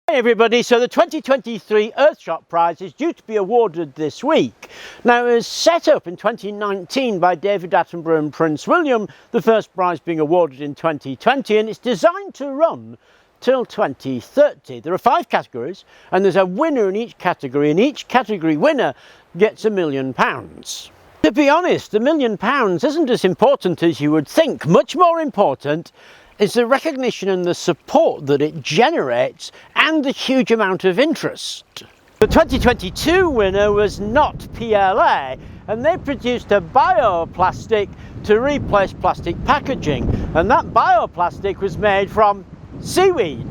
Hey everybody, so the 2023 Earthshot Prize is due to be awarded this week. Now, it was set up in 2019 by David Attenborough and Prince William, the first prize being awarded in 2020, and it's designed to run till 2030. There are 5 categories, and there's a winner in each category, and each category winner gets £1 million. To be honest, £1 million isn't as important as you would think. Much more important is the recognition and the support that it generates and the huge amount of interest. The 2022 winner was Not PLA, and they produced a bioplastic to replace plastic packaging, and that bioplastic was made from seaweed.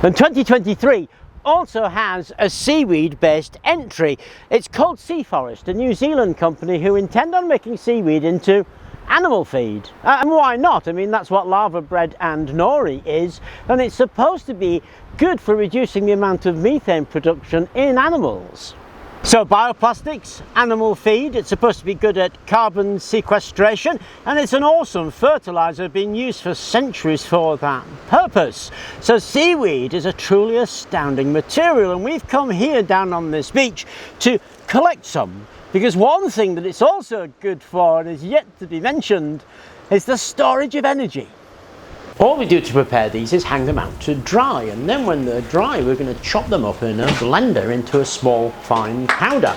And 2023 also has a seaweed based entry. It's called Sea Forest, a New Zealand company who intend on making seaweed into animal feed. And why not? I mean, that's what lava bread and nori is, and it's supposed to be good for reducing the amount of methane production in animals. So bioplastics, animal feed, it's supposed to be good at carbon sequestration, and it's an awesome fertilizer being used for centuries for that purpose. So seaweed is a truly astounding material, and we've come here down on this beach to collect some. Because one thing that it's also good for, and is yet to be mentioned, is the storage of energy. All we do to prepare these is hang them out to dry, and then when they're dry we're going to chop them up in a blender into a small fine powder.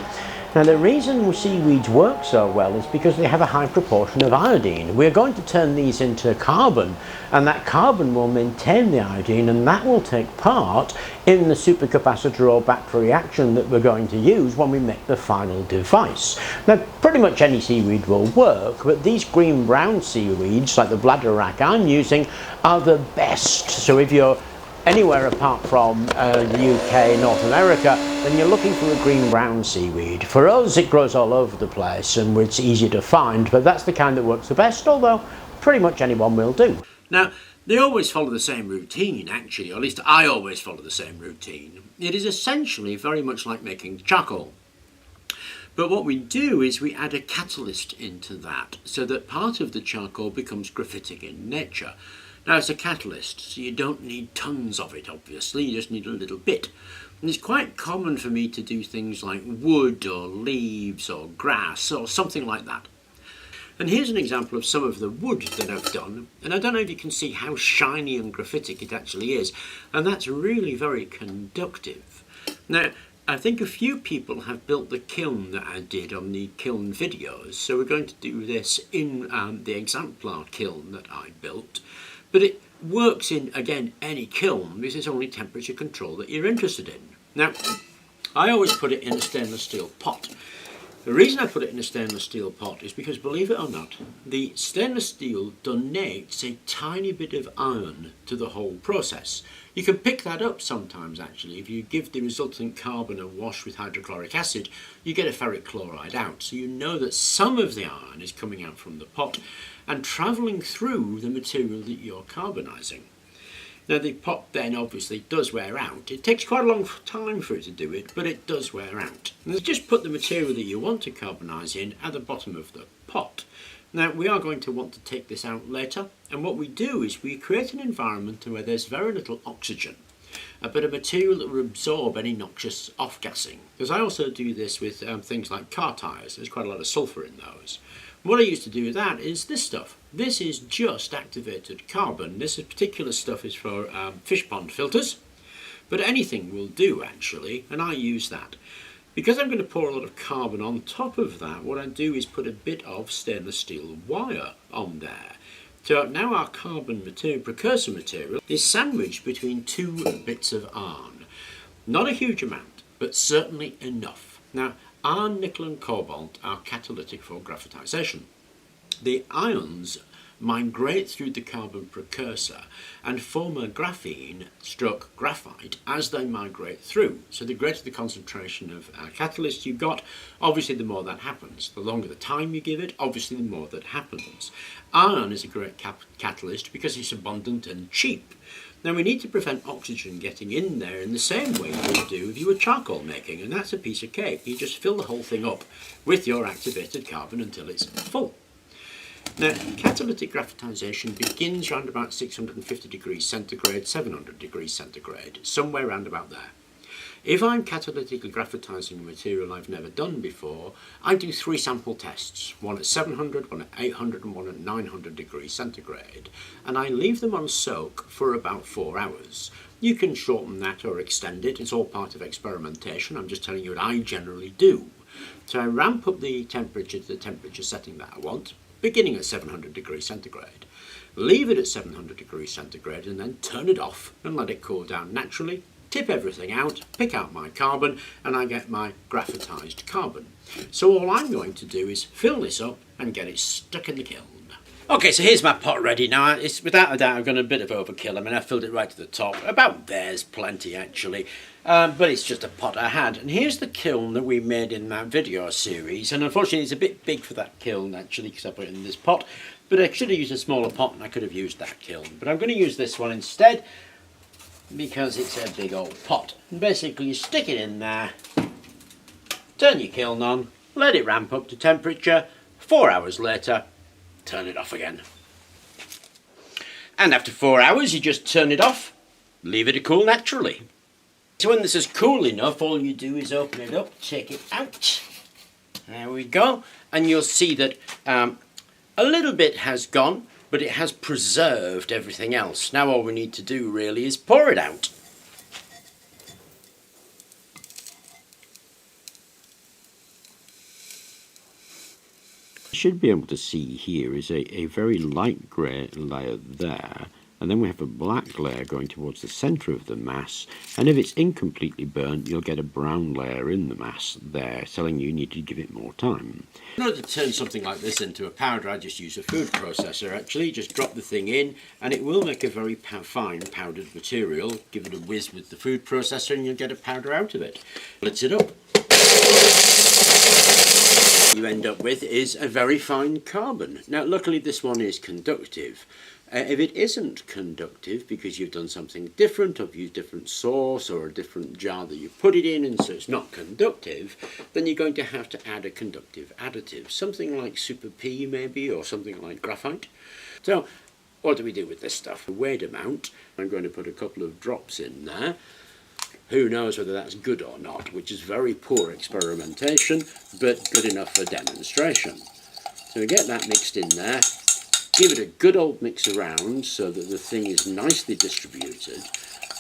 Now, the reason seaweeds work so well is because they have a high proportion of iodine. We're going to turn these into carbon, and that carbon will maintain the iodine, and that will take part in the supercapacitor or battery reaction that we're going to use when we make the final device. Now, pretty much any seaweed will work, but these green-brown seaweeds, like the bladderwrack I'm using, are the best. So if you're anywhere apart from the UK, North America, then you're looking for a green-brown seaweed. For us, it grows all over the place and it's easy to find, but that's the kind that works the best, although pretty much anyone will do. Now, they always follow the same routine, actually, or at least I always follow the same routine. It is essentially very much like making charcoal. But what we do is we add a catalyst into that, so that part of the charcoal becomes graphitic in nature. Now, it's a catalyst, so you don't need tons of it, obviously, you just need a little bit. And it's quite common for me to do things like wood or leaves or grass or something like that. And here's an example of some of the wood that I've done, and I don't know if you can see how shiny and graphitic it actually is, and that's really very conductive. Now, I think a few people have built the kiln that I did on the kiln videos, so we're going to do this in the exemplar kiln that I built. But it works in, again, any kiln, because it's only temperature control that you're interested in. Now, I always put it in a stainless steel pot. The reason I put it in a stainless steel pot is because, believe it or not, the stainless steel donates a tiny bit of iron to the whole process. You can pick that up sometimes, actually. If you give the resultant carbon a wash with hydrochloric acid, you get a ferric chloride out. So you know that some of the iron is coming out from the pot and travelling through the material that you're carbonising. Now, the pot then obviously does wear out. It takes quite a long time for it to do it, but it does wear out. And just put the material that you want to carbonise in at the bottom of the pot. Now, we are going to want to take this out later, and what we do is we create an environment where there's very little oxygen, but a material that will absorb any noxious off-gassing. Because I also do this with things like car tyres. There's quite a lot of sulphur in those. What I used to do with that is this stuff. This is just activated carbon. This particular stuff is for fish pond filters, but anything will do, actually, and I use that. Because I'm going to pour a lot of carbon on top of that, what I do is put a bit of stainless steel wire on there. So now our carbon material, precursor material, is sandwiched between 2 bits of iron. Not a huge amount, but certainly enough. Now, iron, nickel and cobalt are catalytic for graphitization. The ions migrate through the carbon precursor and form a graphene/graphite as they migrate through. So the greater the concentration of catalyst you've got, obviously the more that happens. The longer the time you give it, obviously the more that happens. Iron is a great catalyst because it's abundant and cheap. Now, we need to prevent oxygen getting in there in the same way you would do if you were charcoal making, and that's a piece of cake. You just fill the whole thing up with your activated carbon until it's full. Now, catalytic graphitization begins around about 650 degrees centigrade, 700 degrees centigrade, somewhere around about there. If I'm catalytically graphitizing a material I've never done before, I do 3 sample tests, one at 700, one at 800 and one at 900 degrees centigrade, and I leave them on soak for about 4 hours. You can shorten that or extend it, it's all part of experimentation, I'm just telling you what I generally do. So I ramp up the temperature to the temperature setting that I want, beginning at 700 degrees centigrade. Leave it at 700 degrees centigrade and then turn it off and let it cool down naturally. Tip everything out, pick out my carbon, and I get my graphitized carbon. So all I'm going to do is fill this up and get it stuck in the kiln. Okay, so here's my pot ready now. It's without a doubt I've gone a bit of overkill. I mean, I filled it right to the top. About there's plenty actually, but it's just a pot I had. And here's the kiln that we made in that video series. And unfortunately, it's a bit big for that kiln actually because I put it in this pot. But I should have used a smaller pot, and I could have used that kiln. But I'm going to use this one instead, because it's a big old pot. And basically you stick it in there, turn your kiln on, let it ramp up to temperature, 4 hours later, turn it off again. And after 4 hours you just turn it off, leave it to cool naturally. So when this is cool enough, all you do is open it up, take it out. There we go. And you'll see that a little bit has gone, but it has preserved everything else. Now all we need to do really is pour it out. You should be able to see here is a very light grey layer there, and then we have a black layer going towards the centre of the mass, and if it's incompletely burnt you'll get a brown layer in the mass there, telling you need to give it more time. In order to turn something like this into a powder, I just use a food processor actually. Just drop the thing in and it will make a very fine powdered material. Give it a whiz with the food processor and you'll get a powder out of it. Blitz it up. What you end up with is a very fine carbon. Now luckily this one is conductive. If it isn't conductive because you've done something different, or you've used a different sauce or a different jar that you put it in and so it's not conductive, then you're going to have to add a conductive additive. Something like Super P maybe, or something like graphite. So what do we do with this stuff? A weight amount. I'm going to put a couple of drops in there. Who knows whether that's good or not, which is very poor experimentation, but good enough for demonstration. So we get that mixed in there. Give it a good old mix around so that the thing is nicely distributed,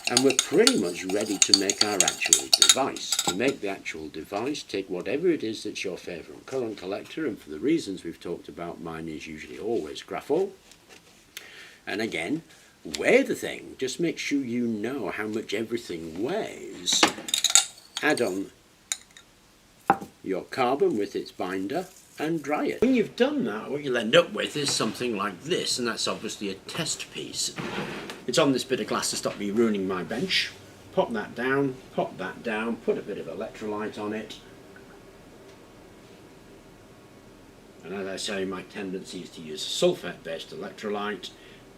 and we're pretty much ready to make our actual device. To make the actual device, take whatever it is that's your favourite current collector, and for the reasons we've talked about, mine is usually always graphol. And again, weigh the thing, just make sure you know how much everything weighs. Add on your carbon with its binder, and dry it. When you've done that, what you'll end up with is something like this, and that's obviously a test piece. It's on this bit of glass to stop me ruining my bench. Pop that down, put a bit of electrolyte on it. And as I say, my tendency is to use a sulfate-based electrolyte.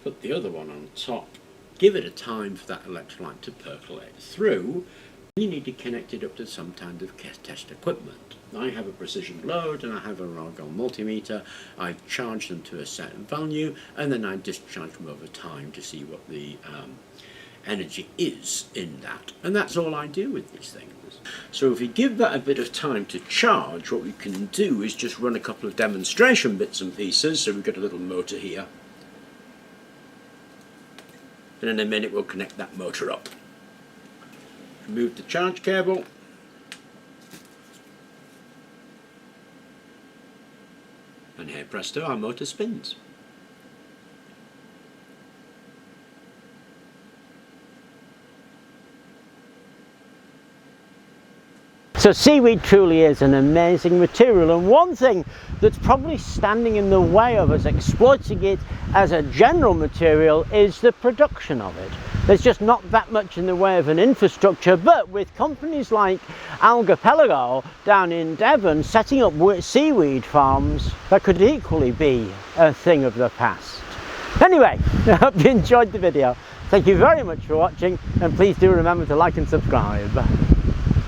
Put the other one on top. Give it a time for that electrolyte to percolate through. You need to connect it up to some kind of test equipment. I have a precision load and I have an argon multimeter. I charge them to a set value and then I discharge them over time to see what the energy is in that. And that's all I do with these things. So if we give that a bit of time to charge, what we can do is just run a couple of demonstration bits and pieces. So we've got a little motor here. And in a minute we'll connect that motor up. Remove the charge cable. And here presto, our motor spins. So seaweed truly is an amazing material, and one thing that's probably standing in the way of us exploiting it as a general material is the production of it. There's just not that much in the way of an infrastructure, but with companies like Algapelago down in Devon setting up seaweed farms, that could equally be a thing of the past. Anyway, I hope you enjoyed the video. Thank you very much for watching, and please do remember to like and subscribe.